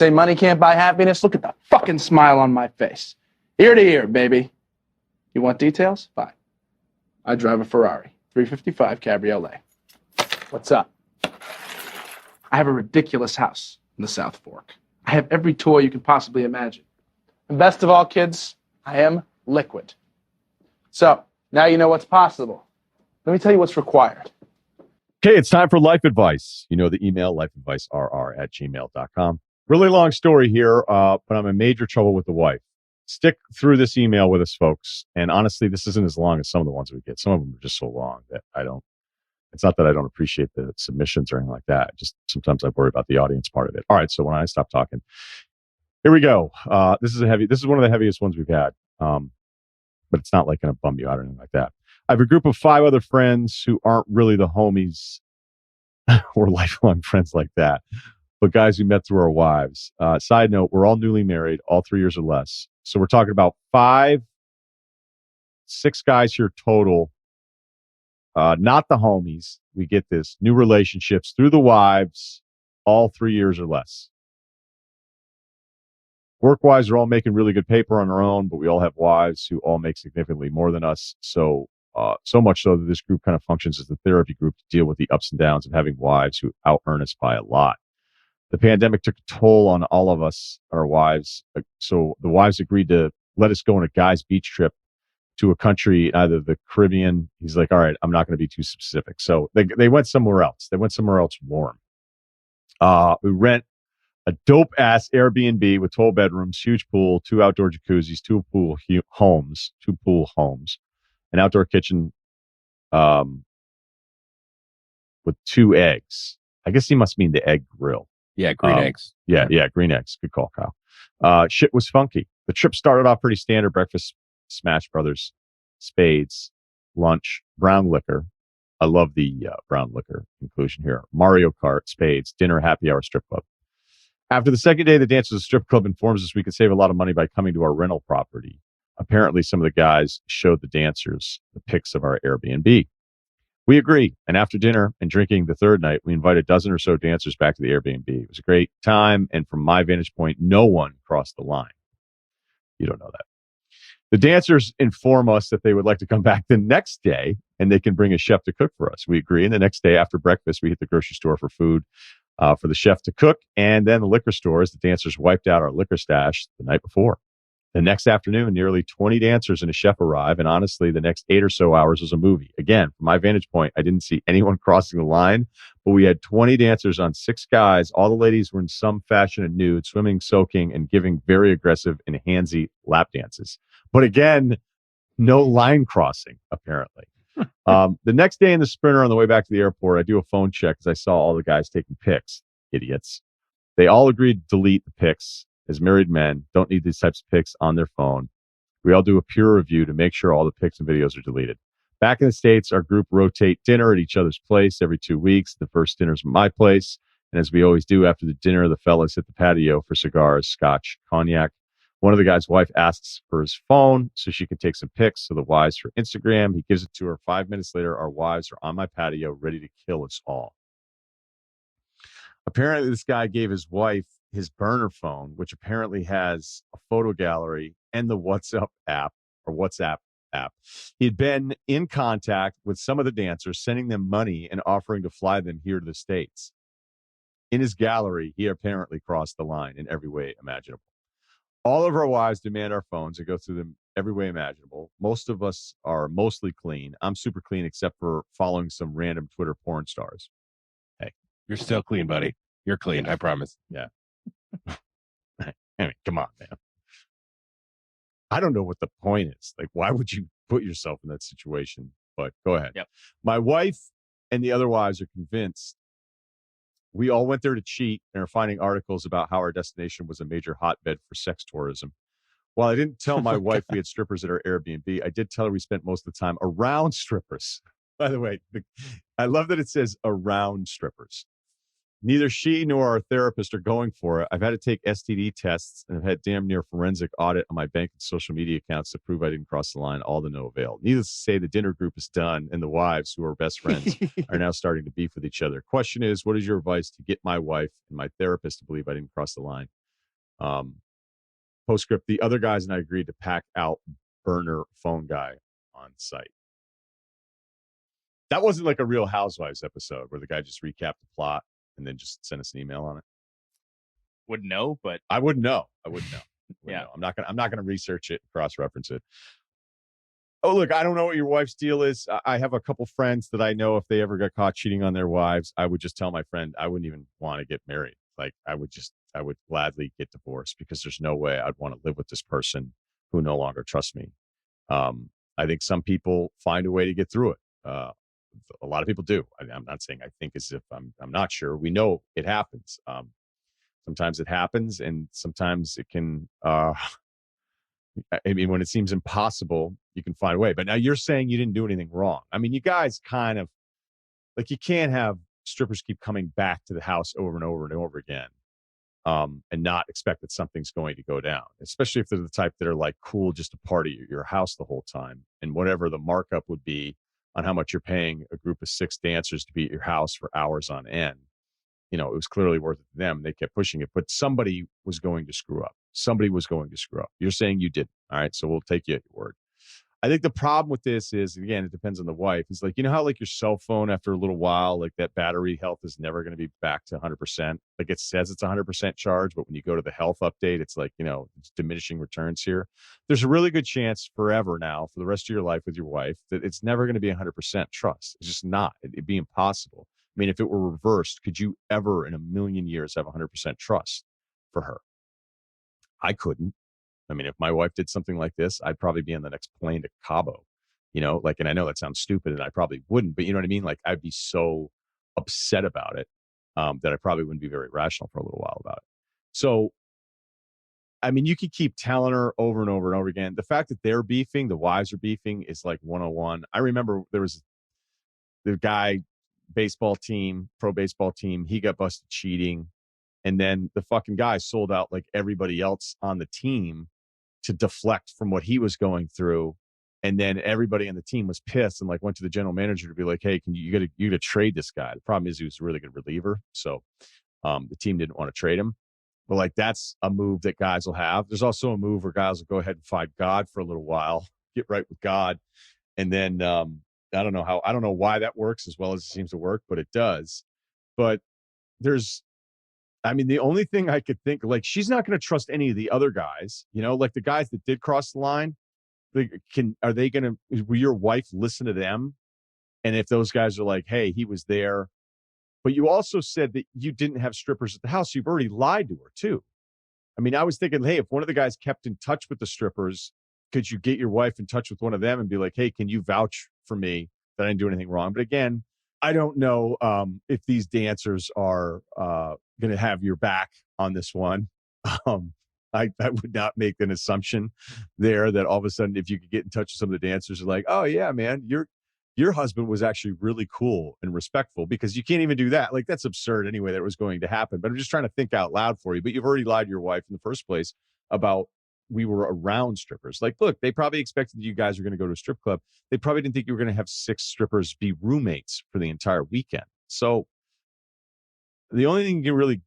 Say money can't buy happiness? Look at the fucking smile on my face. Ear to ear, baby. You want details? Fine. I drive a Ferrari, 355 Cabriolet. What's up? I have a ridiculous house in the South Fork. I have every toy you can possibly imagine. And best of all, kids, I am liquid. So, now you know what's possible. Let me tell you what's required. Okay, it's time for life advice. You know the email, lifeadvicerr@gmail.com. Really long story here, but I'm in major trouble with the wife. Stick through this email with us, folks. And honestly, this isn't as long as some of the ones we get. Some of them are just so long that it's not that I don't appreciate the submissions or anything like that. Just sometimes I worry about the audience part of it. All right, so when I stop talking, here we go. This is one of the heaviest ones we've had. But it's not like going to bum you out or anything like that. I have a group of 5 other friends who aren't really the homies or lifelong friends like that, but guys we met through our wives. Side note, we're all newly married, all 3 years or less. So we're talking about 6 guys here total, not the homies. We get this. New relationships through the wives, all 3 years or less. Work-wise, we're all making really good paper on our own, but we all have wives who all make significantly more than us. So much so that this group kind of functions as the therapy group to deal with the ups and downs of having wives who out-earn us by a lot. The pandemic took a toll on all of us, our wives. So the wives agreed to let us go on a guy's beach trip to a country, either the Caribbean. He's like, all right, I'm not going to be too specific. So they went somewhere else. They went somewhere else warm. We rent a dope-ass Airbnb with 12 bedrooms, huge pool, 2 outdoor jacuzzis, 2 pool homes, an outdoor kitchen with 2 eggs. I guess he must mean the egg grill. Yeah, green eggs. Yeah, green eggs. Good call, Kyle. Shit was funky. The trip started off pretty standard. Breakfast, Smash Brothers, spades, lunch, brown liquor. I love the brown liquor inclusion here. Mario Kart, spades, dinner, happy hour, strip club. After the second day, the dancers at the strip club informs us we could save a lot of money by coming to our rental property. Apparently, some of the guys showed the dancers the pics of our Airbnb. We agree, and after dinner and drinking the third night, we invited a dozen or so dancers back to the Airbnb. It was a great time, and from my vantage point, no one crossed the line. You don't know that. The dancers inform us that they would like to come back the next day, and they can bring a chef to cook for us. We agree, and the next day after breakfast, we hit the grocery store for food. For the chef to cook, and then the liquor store as the dancers wiped out our liquor stash the night before. The next afternoon, nearly 20 dancers and a chef arrive, and honestly, the next 8 or so hours was a movie. Again, from my vantage point, I didn't see anyone crossing the line, but we had 20 dancers on 6 guys. All the ladies were in some fashion and nude, swimming, soaking, and giving very aggressive and handsy lap dances. But again, no line crossing, apparently. The next day in the Sprinter on the way back to the airport, I do a phone check because I saw all the guys taking pics. Idiots. They all agreed to delete the pics. As married men, don't need these types of pics on their phone. We all do a peer review to make sure all the pics and videos are deleted. Back in the States, our group rotate dinner at each other's place every 2 weeks. The first dinner's at my place. And as we always do after the dinner, the fellas hit the patio for cigars, scotch, cognac. One of the guy's wife asks for his phone so she can take some pics of the wives for Instagram. He gives it to her. 5 minutes later, our wives are on my patio ready to kill us all. Apparently, this guy gave his wife his burner phone, which apparently has a photo gallery and the WhatsApp app. He had been in contact with some of the dancers, sending them money and offering to fly them here to the States. In his gallery, he apparently crossed the line in every way imaginable. All of our wives demand our phones and go through them every way imaginable. Most of us are mostly clean. I'm super clean except for following some random Twitter porn stars. Hey, you're still clean, buddy. You're clean, I promise. Yeah. I mean, come on, man. I don't know what the point is. Like, why would you put yourself in that situation? But go ahead. Yep. My wife and the other wives are convinced we all went there to cheat and are finding articles about how our destination was a major hotbed for sex tourism. While I didn't tell my wife we had strippers at our Airbnb, I did tell her we spent most of the time around strippers. By the way, I love that it says around strippers. Neither she nor our therapist are going for it. I've had to take STD tests and have had damn near forensic audit on my bank and social media accounts to prove I didn't cross the line, all to no avail. Needless to say, the dinner group is done, and the wives, who are best friends, are now starting to beef with each other. Question is, what is your advice to get my wife and my therapist to believe I didn't cross the line? Postscript, the other guys and I agreed to pack out burner phone guy on site. That wasn't like a Real Housewives episode where the guy just recapped the plot and then just sent us an email on it. Wouldn't know, but I wouldn't know. Wouldn't Yeah. know. I'm not gonna research it, cross-reference it. Oh, look, I don't know what your wife's deal is. I have a couple friends that I know if they ever got caught cheating on their wives, I would just tell my friend I wouldn't even want to get married. Like I would gladly get divorced because there's no way I'd want to live with this person who no longer trusts me. I think some people find a way to get through it. A lot of people do. I'm not saying I think as if I'm not sure. We know it happens. Sometimes it happens and sometimes it can, I mean, when it seems impossible, you can find a way. But now you're saying you didn't do anything wrong. I mean, you guys kind of like, you can't have strippers keep coming back to the house over and over and over again, and not expect that something's going to go down, especially if they're the type that are like cool just to party at your house the whole time. And whatever the markup would be on how much you're paying a group of 6 dancers to be at your house for hours on end, it was clearly worth it to them. They kept pushing it, but somebody was going to screw up. You're saying you didn't. All right. So we'll take you at your word. I think the problem with this is, again, it depends on the wife. It's like, how like your cell phone after a little while, like that battery health is never going to be back to 100%. Like it says it's 100% charge, but when you go to the health update, it's like, it's diminishing returns here. There's a really good chance forever now for the rest of your life with your wife that it's never going to be 100% trust. It's just not. It'd be impossible. I mean, if it were reversed, could you ever in a million years have 100% trust for her? I couldn't. I mean, if my wife did something like this, I'd probably be on the next plane to Cabo, and I know that sounds stupid and I probably wouldn't, but you know what I mean? Like I'd be so upset about it, that I probably wouldn't be very rational for a little while about it. So, I mean, you could keep telling her over and over and over again. The fact that they're beefing, the wives are beefing is like 101. I remember there was the guy, pro baseball team, he got busted cheating. And then the fucking guy sold out like everybody else on the team to deflect from what he was going through. And then everybody on the team was pissed and like went to the general manager to be like, hey, you gotta trade this guy. The problem is he was a really good reliever. So the team didn't want to trade him. But like, that's a move that guys will have. There's also a move where guys will go ahead and fight God for a little while, get right with God. And then I don't know why that works as well as it seems to work, but it does. But the only thing I could think, like, she's not going to trust any of the other guys, like the guys that did cross the line. Will your wife listen to them? And if those guys are like, hey, he was there, but you also said that you didn't have strippers at the house. You've already lied to her too. I mean, I was thinking, hey, if one of the guys kept in touch with the strippers, could you get your wife in touch with one of them and be like, hey, can you vouch for me that I didn't do anything wrong? But again, I don't know if these dancers are going to have your back on this one. I would not make an assumption there that all of a sudden, if you could get in touch with some of the dancers, are like, oh yeah, man, your husband was actually really cool and respectful, because you can't even do that. Like, that's absurd anyway that it was going to happen. But I'm just trying to think out loud for you. But you've already lied to your wife in the first place about we were around strippers. Like, look, they probably expected you guys were going to go to a strip club. They probably didn't think you were going to have 6 strippers be roommates for the entire weekend. So the only thing you can really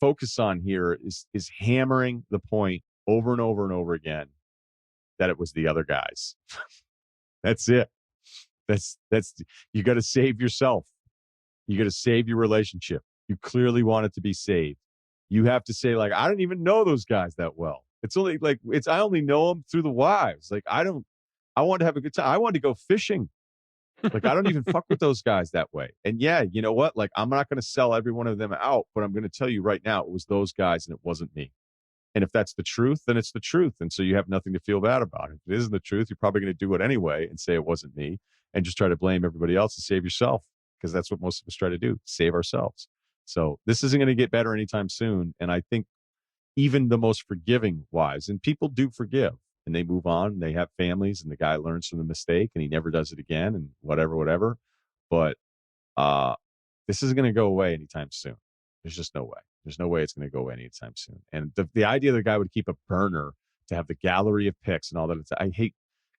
focus on here is hammering the point over and over and over again that it was the other guys. That's it. That's you got to save yourself. You got to save your relationship. You clearly want it to be saved. You have to say, like, I don't even know those guys that well. It's only like, I only know them through the wives. Like, I want to have a good time. I want to go fishing. Like, I don't even fuck with those guys that way. And yeah, you know what? Like, I'm not going to sell every one of them out, but I'm going to tell you right now, it was those guys and it wasn't me. And if that's the truth, then it's the truth. And so you have nothing to feel bad about it. If it isn't the truth, you're probably going to do it anyway and say it wasn't me and just try to blame everybody else to save yourself, because that's what most of us try to do, save ourselves. So this isn't going to get better anytime soon. And I think even the most forgiving wives, and people do forgive and they move on, and they have families, and the guy learns from the mistake and he never does it again and whatever. But this isn't going to go away anytime soon. There's just no way. There's no way it's going to go away anytime soon. And the idea the guy would keep a burner to have the gallery of pics and all that. I hate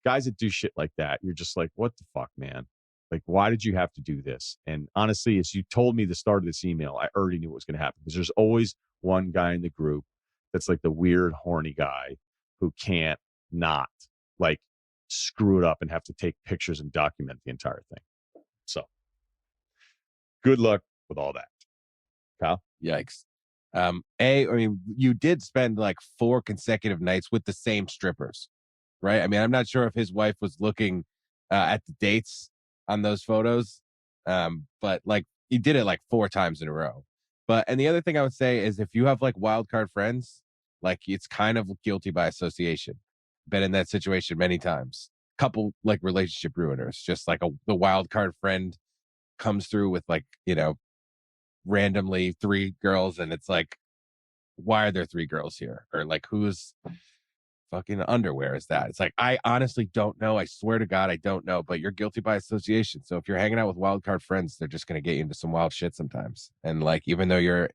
guys that do shit like that. You're just like, what the fuck, man? Like, why did you have to do this? And honestly, as you told me the start of this email, I already knew what was going to happen, because there's always one guy in the group that's like the weird, horny guy who can't not like screw it up and have to take pictures and document the entire thing. So good luck with all that. Kyle? Yikes. I mean, you did spend like 4 consecutive nights with the same strippers, right? I mean, I'm not sure if his wife was looking at the dates on those photos, but like he did it like 4 times in a row. And the other thing I would say is if you have like wild card friends, like it's kind of guilty by association. Been in that situation many times. Couple like relationship ruiners, just like the wild card friend comes through with like, randomly 3 girls, and it's like, why are there 3 girls here? Or like, whose fucking underwear is that? It's like, I honestly don't know. I swear to God, I don't know, but you're guilty by association. So if you're hanging out with wild card friends, they're just going to get you into some wild shit sometimes. And like, even though you're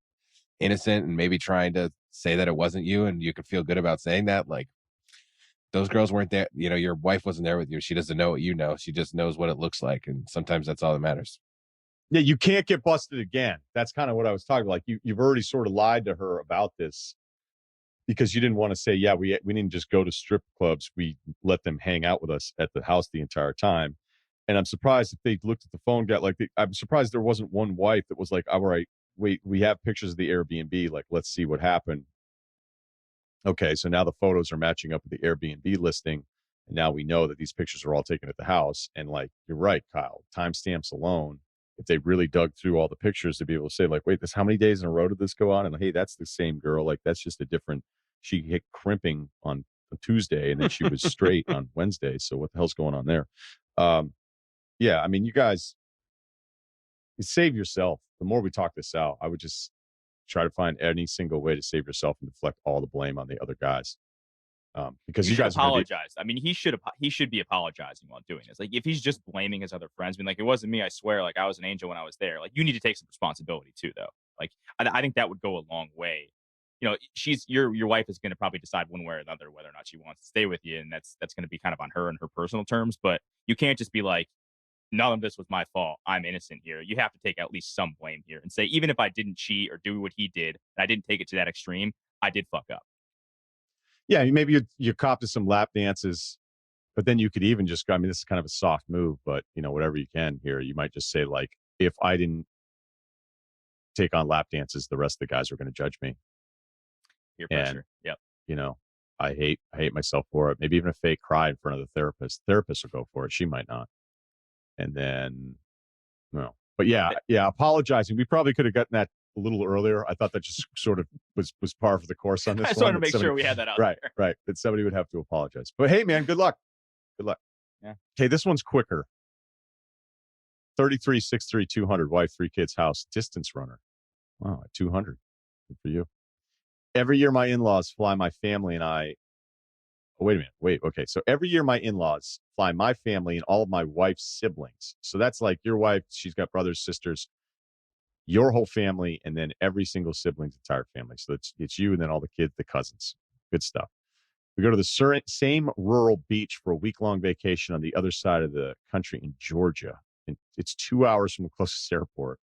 innocent and maybe trying to say that it wasn't you and you could feel good about saying that, like those girls weren't there. Your wife wasn't there with you. She doesn't know what you know. She just knows what it looks like. And sometimes that's all that matters. Yeah, you can't get busted again. That's kind of what I was talking about. Like you've already sort of lied to her about this because you didn't want to say, yeah, we didn't just go to strip clubs. We let them hang out with us at the house the entire time. And I'm surprised if they looked at the phone, I'm surprised there wasn't one wife that was like, all right, wait, we have pictures of the Airbnb. Like, let's see what happened. Okay, so now the photos are matching up with the Airbnb listing. And now we know that these pictures are all taken at the house. And like, you're right, Kyle, timestamps alone, if they really dug through all the pictures to be able to say like, wait, this, how many days in a row did this go on? And hey, that's the same girl. Like, that's just a different, she hit crimping on Tuesday and then she was straight on Wednesday. So what the hell's going on there? Yeah, I mean, you guys, you save yourself. The more we talk this out, I would just try to find any single way to save yourself and deflect all the blame on the other guys. Because you guys apologize. I mean, he should be apologizing while doing this. Like, if he's just blaming his other friends, being like, it wasn't me, I swear, like I was an angel when I was there. Like, you need to take some responsibility too, though. Like, I think that would go a long way. Your wife is going to probably decide one way or another whether or not she wants to stay with you, and that's going to be kind of on her and her personal terms. But you can't just be like, none of this was my fault. I'm innocent here. You have to take at least some blame here and say, even if I didn't cheat or do what he did, and I didn't take it to that extreme, I did fuck up. Yeah, maybe you cop to some lap dances, but then you could even just go, I mean, this is kind of a soft move, but whatever you can here, you might just say like, if I didn't take on lap dances, the rest of the guys are going to judge me. Peer pressure. Yep. I hate myself for it. Maybe even a fake cry in front of the therapist. Therapist will go for it. She might not. And then, no. But yeah, apologizing. We probably could have gotten that a little earlier. I thought that just sort of was par for the course on this. I just wanted to make sure we had that out right, there. Right. That somebody would have to apologize. But hey, man, good luck. Good luck. Yeah. Okay, this one's quicker. 3363 200, wife, 3 kids, house, distance runner. Wow, at 200. Good for you. Every year, my in-laws fly my family and I. Oh, wait a minute. Wait. Okay. So every year, my in-laws fly my family and all of my wife's siblings. So that's like your wife. She's got brothers, sisters, your whole family, and then every single sibling's entire family. So it's you and then all the kids, the cousins. Good stuff. We go to the same rural beach for a week-long vacation on the other side of the country in Georgia. And it's 2 hours from the closest airport.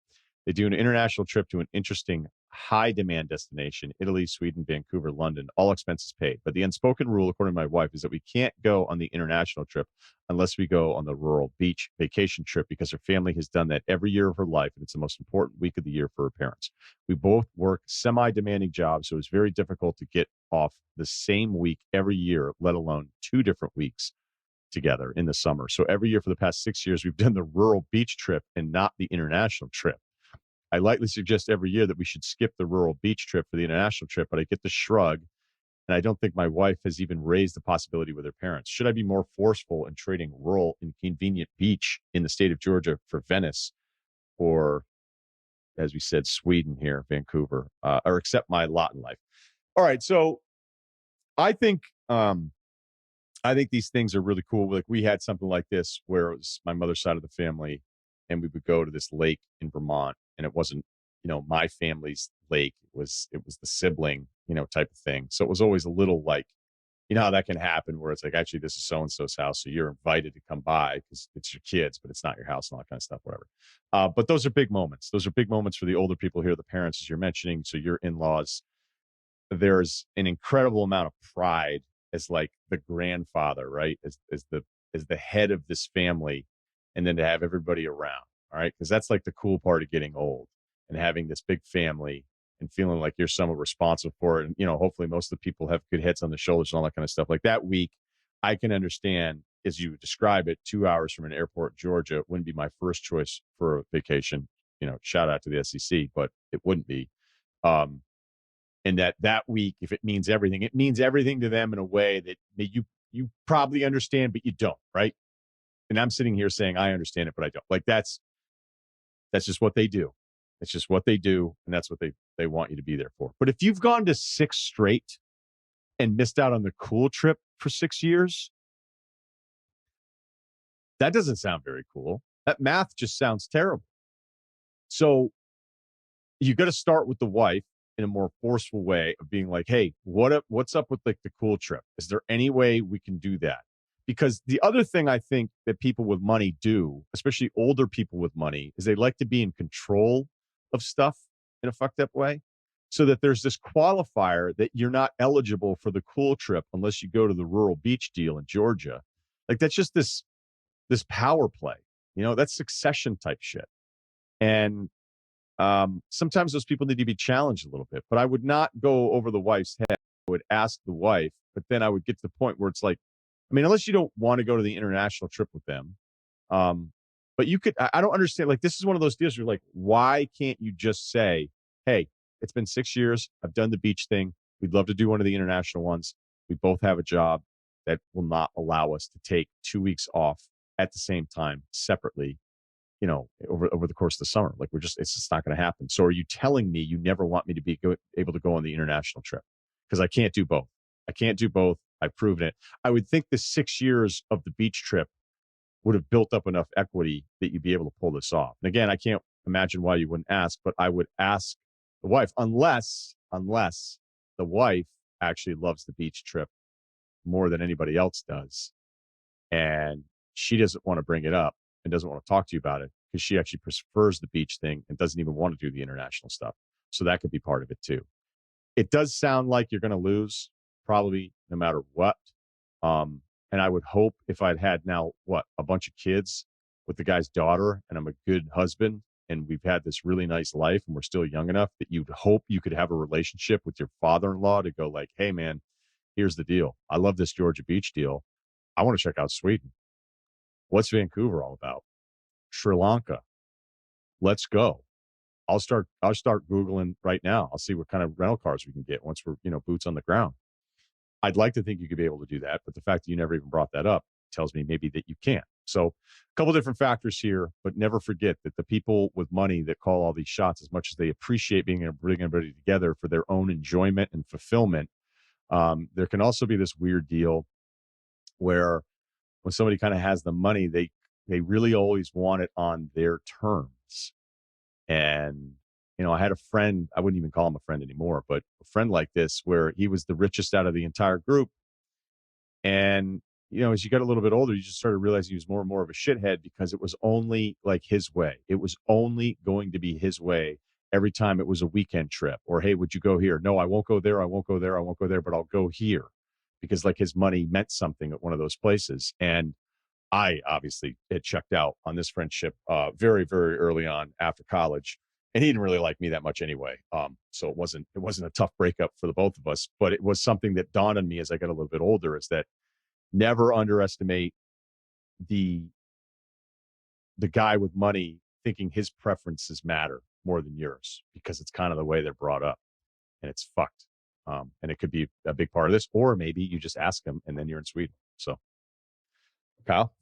They do an international trip to an interesting high-demand destination, Italy, Sweden, Vancouver, London, all expenses paid. But the unspoken rule, according to my wife, is that we can't go on the international trip unless we go on the rural beach vacation trip because her family has done that every year of her life, and it's the most important week of the year for her parents. We both work semi-demanding jobs, so it's very difficult to get off the same week every year, let alone 2 different weeks together in the summer. So every year for the past 6 years, we've done the rural beach trip and not the international trip. I lightly suggest every year that we should skip the rural beach trip for the international trip, but I get the shrug, and I don't think my wife has even raised the possibility with her parents. Should I be more forceful in trading rural inconvenient beach in the state of Georgia for Venice or, as we said, Sweden here, Vancouver, or accept my lot in life? All right, so I think these things are really cool. Like we had something like this where it was my mother's side of the family, and we would go to this lake in Vermont, and it wasn't, my family's lake. It was the sibling, type of thing. So it was always a little like, how that can happen where it's like, actually, this is so-and-so's house. So you're invited to come by because it's your kids, but it's not your house and all that kind of stuff, whatever. But those are big moments. Those are big moments for the older people here, the parents, as you're mentioning. So your in-laws, there's an incredible amount of pride as like the grandfather, right? As the head of this family, and then to have everybody around. All right. Because that's like the cool part of getting old and having this big family and feeling like you're somewhat responsible for it. And, hopefully most of the people have good heads on the shoulders and all that kind of stuff. Like that week, I can understand, as you describe it, 2 hours from an airport, Georgia, wouldn't be my first choice for a vacation. Shout out to the SEC, but it wouldn't be. And that week, if it means everything to them in a way that you probably understand, but you don't, right? And I'm sitting here saying I understand it, but I don't. Like that's just what they do. It's just what they do, and that's what they want you to be there for. But if you've gone to 6 straight and missed out on the cool trip for 6 years, that doesn't sound very cool. That math just sounds terrible. So you got to start with the wife in a more forceful way of being like, hey, what's up with like the cool trip? Is there any way we can do that? Because the other thing I think that people with money do, especially older people with money, is they like to be in control of stuff in a fucked up way. So that there's this qualifier that you're not eligible for the cool trip unless you go to the rural beach deal in Georgia. Like that's just this power play, that's Succession type shit. And sometimes those people need to be challenged a little bit, but I would not go over the wife's head. I would ask the wife, but then I would get to the point where it's like, unless you don't want to go to the international trip with them. But you could, I don't understand. Like, this is one of those deals where you're like, why can't you just say, hey, it's been 6 years. I've done the beach thing. We'd love to do one of the international ones. We both have a job that will not allow us to take 2 weeks off at the same time separately, over the course of the summer. Like it's just not going to happen. So are you telling me you never want me to be able to go on the international trip? Because I can't do both. I've proven it. I would think the 6 years of the beach trip would have built up enough equity that you'd be able to pull this off. And again, I can't imagine why you wouldn't ask, but I would ask the wife, unless the wife actually loves the beach trip more than anybody else does. And she doesn't want to bring it up and doesn't want to talk to you about it because she actually prefers the beach thing and doesn't even want to do the international stuff. So that could be part of it too. It does sound like you're going to lose probably no matter what. And I would hope if I'd had now a bunch of kids with the guy's daughter and I'm a good husband and we've had this really nice life and we're still young enough that you'd hope you could have a relationship with your father-in-law to go like, hey man, here's the deal. I love this Georgia Beach deal. I want to check out Sweden. What's Vancouver all about? Sri Lanka. Let's go. I'll start Googling right now. I'll see what kind of rental cars we can get once we're, boots on the ground. I'd like to think you could be able to do that, but the fact that you never even brought that up tells me maybe that you can't. So a couple different factors here, but never forget that the people with money that call all these shots, as much as they appreciate being able to bring everybody together for their own enjoyment and fulfillment, there can also be this weird deal where when somebody kind of has the money, they really always want it on their terms. And, I had a friend, I wouldn't even call him a friend anymore, but a friend like this, where he was the richest out of the entire group. And, as you got a little bit older, you just started realizing he was more and more of a shithead because it was only like his way. It was only going to be his way every time it was a weekend trip or, hey, would you go here? No, I won't go there. I won't go there. I won't go there, but I'll go here because like his money meant something at one of those places. And I obviously had checked out on this friendship very, very early on after college. And he didn't really like me that much anyway. So it wasn't a tough breakup for the both of us, but it was something that dawned on me as I got a little bit older, is that never underestimate the guy with money thinking his preferences matter more than yours, because it's kind of the way they're brought up and it's fucked. And it could be a big part of this, or maybe you just ask them and then you're in Sweden. So Kyle?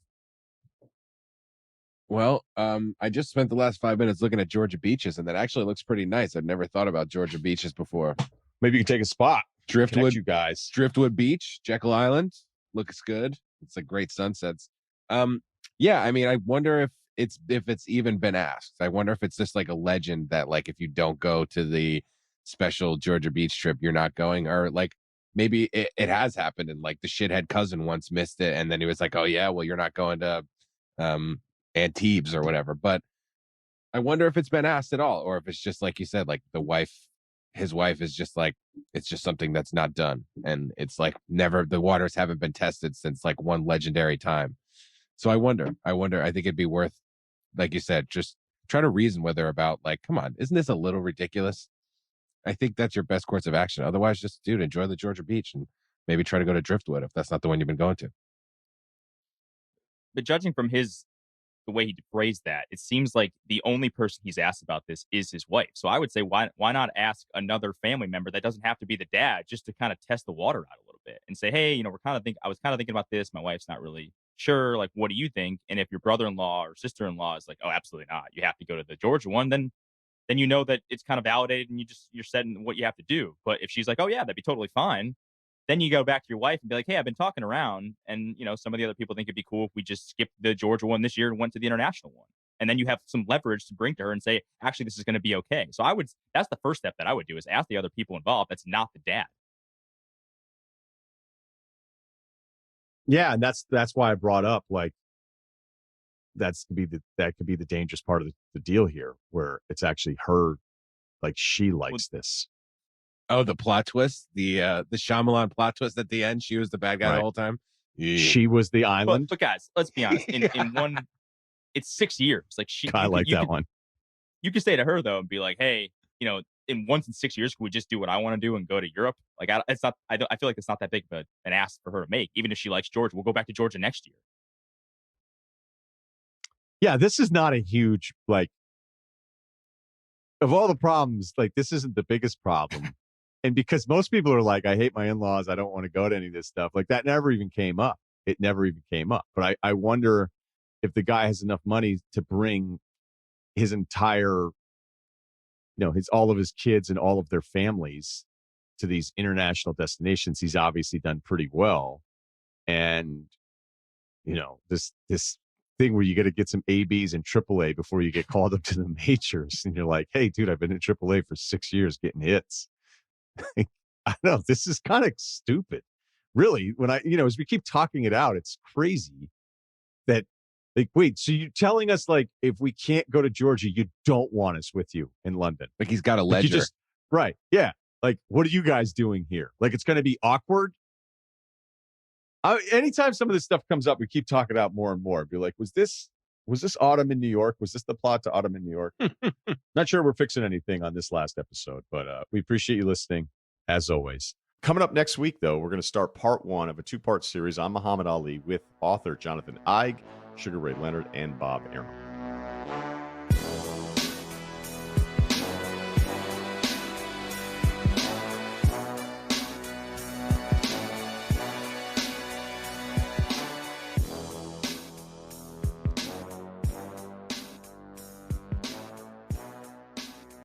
Well, I just spent the last 5 minutes looking at Georgia beaches, and that actually looks pretty nice. I've never thought about Georgia beaches before. Maybe you can take a spot. Driftwood, you guys. Driftwood Beach, Jekyll Island, looks good. It's like great sunsets. Yeah, I wonder if it's even been asked. I wonder if it's just like a legend that like if you don't go to the special Georgia Beach trip, you're not going, or like maybe it has happened and like the shithead cousin once missed it, and then he was like, oh yeah, well you're not going to Antibes or whatever. But I wonder if it's been asked at all, or if it's just like you said, like the wife his wife is just like, it's just something that's not done. And it's like never, the waters haven't been tested since like one legendary time. So I wonder, I think it'd be worth, like you said, just try to reason with her about like, come on, isn't this a little ridiculous? I think that's your best course of action. Otherwise, just, dude, enjoy the Georgia beach and maybe try to go to Driftwood if that's not the one you've been going to. But judging from the way he phrased that, it seems like the only person he's asked about this is his wife. So I would say, why not ask another family member that doesn't have to be the dad, just to kind of test the water out a little bit and say, hey, I was kind of thinking about this. My wife's not really sure. Like, what do you think? And if your brother-in-law or sister-in-law is like, oh, absolutely not, you have to go to the Georgia one, then you know that it's kind of validated and you're setting what you have to do. But if she's like, oh yeah, that'd be totally fine, then you go back to your wife and be like, hey, I've been talking around, and some of the other people think it'd be cool if we just skipped the Georgia one this year and went to the international one. And then you have some leverage to bring to her and say, actually, this is going to be okay. So that's the first step that I would do, is ask the other people involved that's not the dad. Yeah, and that's why I brought up, like, that could be the dangerous part of the deal here, where it's actually her, like, she likes this. Oh, the plot twist, the Shyamalan plot twist at the end. She was the bad guy the whole time. Yeah. She was the island. But guys, let's be honest. In one, it's 6 years. Like, I like that one. You could say to her though and be like, hey, in 6 years, can we just do what I want to do and go to Europe? Like, I feel like it's not that big of an ask for her to make. Even if she likes Georgia, we'll go back to Georgia next year. Yeah, this is not a huge, like, of all the problems, like, this isn't the biggest problem. And because most people are like, I hate my in-laws, I don't want to go to any of this stuff. Like, that never even came up. It never even came up. But I wonder if the guy has enough money to bring his entire, all of his kids and all of their families to these international destinations. He's obviously done pretty well. And, this thing where you got to get some ABs and AAA before you get called up to the majors. And you're like, hey, dude, I've been in AAA for 6 years getting hits. I don't know. This is kind of stupid. Really, when as we keep talking it out, it's crazy that, like, wait, so you're telling us, like, if we can't go to Georgia, you don't want us with you in London? Like, he's got a ledger. Right. Yeah. Like, what are you guys doing here? Like, it's going to be awkward. Anytime some of this stuff comes up, we keep talking about more and more. Be like, was this Autumn in New York? Was this the plot to Autumn in New York? Not sure we're fixing anything on this last episode, but we appreciate you listening, as always. Coming up next week, though, we're going to start part 1 of a 2-part series on Muhammad Ali with author Jonathan Eig, Sugar Ray Leonard, and Bob Arum.